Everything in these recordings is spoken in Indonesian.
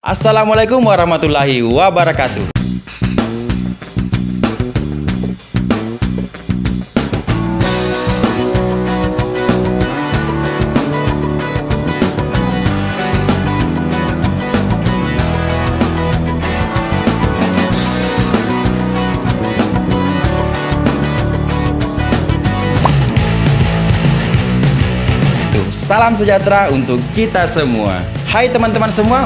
Assalamualaikum warahmatullahi wabarakatuh. Salam sejahtera untuk kita semua. Hai teman-teman semua,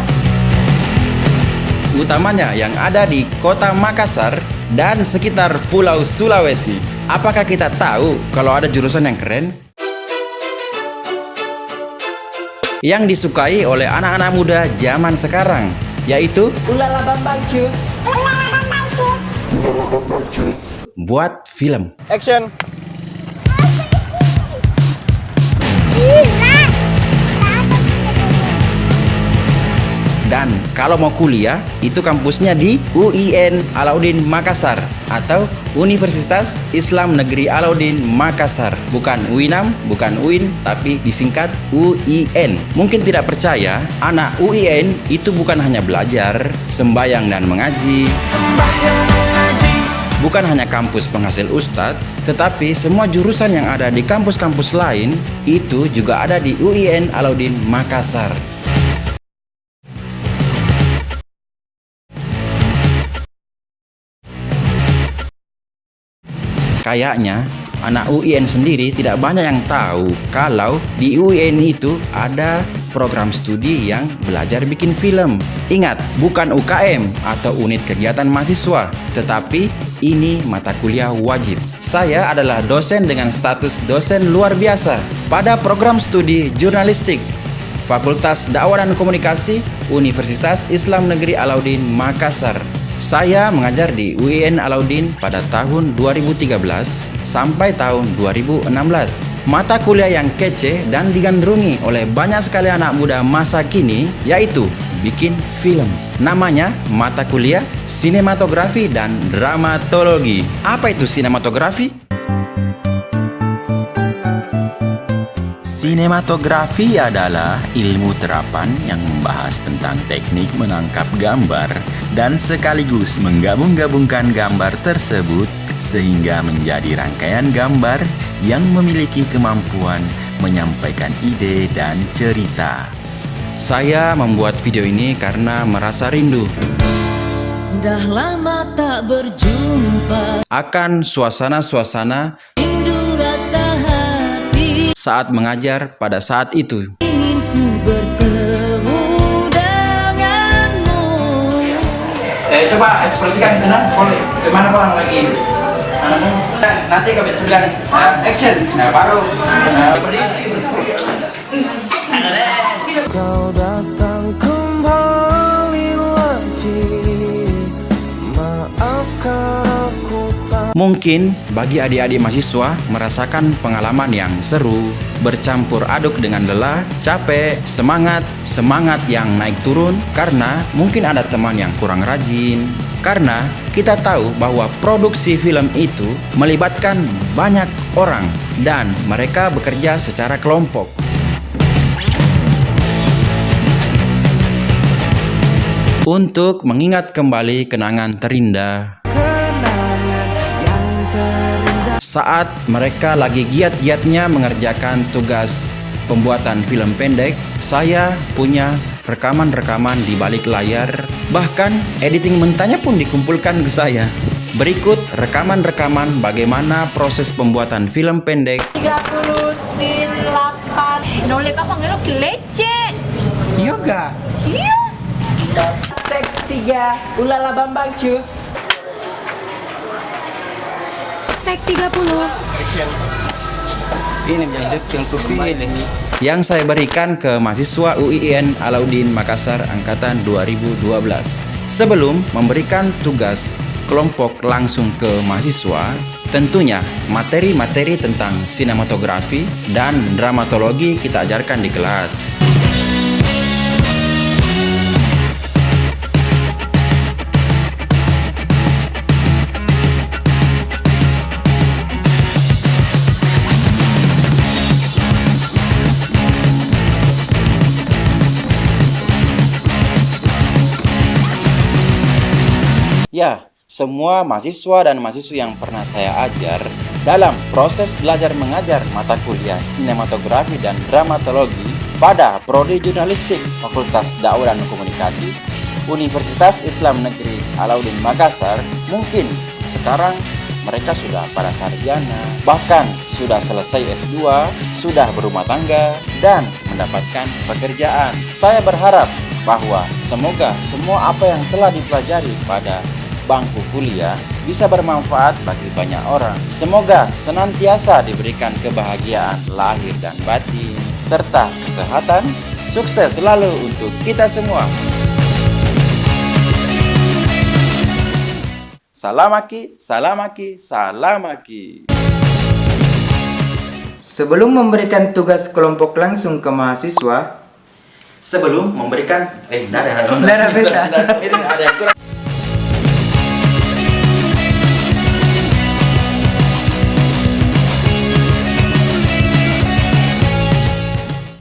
utamanya yang ada di kota Makassar dan sekitar Pulau Sulawesi. Apakah kita tahu kalau ada jurusan yang keren? Yang disukai oleh anak-anak muda zaman sekarang, yaitu Ulala Bambang Cus. buat film. Action. Dan kalau mau kuliah, itu kampusnya di UIN Alauddin Makassar atau Universitas Islam Negeri Alauddin Makassar. Bukan UINAM, bukan UIN, tapi disingkat UIN. Mungkin tidak percaya, anak UIN itu bukan hanya belajar, sembahyang dan mengaji. Bukan hanya kampus penghasil ustadz, tetapi semua jurusan yang ada di kampus-kampus lain itu juga ada di UIN Alauddin Makassar. Kayaknya anak UIN sendiri tidak banyak yang tahu kalau di UIN itu ada program studi yang belajar bikin film. Ingat, bukan UKM atau unit kegiatan mahasiswa, tetapi ini mata kuliah wajib. Saya adalah dosen dengan status dosen luar biasa pada program studi jurnalistik Fakultas Dakwah dan Komunikasi Universitas Islam Negeri Alauddin Makassar. Saya mengajar di UIN Alauddin pada tahun 2013 sampai tahun 2016. Mata kuliah yang kece dan digandrungi oleh banyak sekali anak muda masa kini yaitu bikin film. Namanya mata kuliah Sinematografi dan Dramatologi. Apa itu sinematografi? Sinematografi adalah ilmu terapan yang membahas tentang teknik menangkap gambar dan sekaligus menggabung-gabungkan gambar tersebut sehingga menjadi rangkaian gambar yang memiliki kemampuan menyampaikan ide dan cerita. Saya membuat video ini karena merasa rindu Dah lama tak berjumpa, akan suasana-suasana rindu rasa hati, saat mengajar pada saat itu. ingin ku bertemu denganmu. Coba ekspresikan itu nah, gimana orang lagi? Nanti kami bilang action. Nah baru Kau datang kembali lagi. Maafkan aku tak. mungkin bagi adik-adik mahasiswa merasakan pengalaman yang seru, bercampur aduk dengan lelah, capek, semangat yang naik turun karena mungkin ada teman yang kurang rajin. Karena kita tahu bahwa produksi film itu melibatkan banyak orang dan mereka bekerja secara kelompok. Untuk mengingat kembali kenangan terindah saat mereka lagi giat-giatnya mengerjakan tugas pembuatan film pendek. Saya punya rekaman-rekaman di balik layar, bahkan editing mentahnya pun dikumpulkan ke saya. Berikut rekaman-rekaman bagaimana proses pembuatan film pendek 38. No le kapan lo que leche. Yoga. Iya. Tek 3. Ulala Bambang Cus. Tek 30. Ini yang kupilih. yang saya berikan ke mahasiswa UIN Alauddin Makassar angkatan 2012. Sebelum memberikan tugas kelompok langsung ke mahasiswa, tentunya materi-materi tentang sinematografi dan dramatologi kita ajarkan di kelas. Ya, semua mahasiswa dan mahasiswi yang pernah saya ajar dalam proses belajar mengajar mata kuliah sinematografi dan dramatologi pada Prodi Jurnalistik Fakultas Dakwah dan Komunikasi Universitas Islam Negeri Alauddin Makassar, mungkin sekarang mereka sudah para sarjana, bahkan sudah selesai S2, sudah berumah tangga, dan mendapatkan pekerjaan. Saya berharap bahwa semoga semua apa yang telah dipelajari pada bangku kuliah bisa bermanfaat bagi banyak orang. Semoga senantiasa diberikan kebahagiaan lahir dan batin, serta kesehatan. Sukses selalu untuk kita semua. Salamaki, salamaki, salamaki. Sebelum memberikan tugas kelompok langsung ke mahasiswa, Sebelum memberikan, Nggak ada beda. Ini ada yang kurang.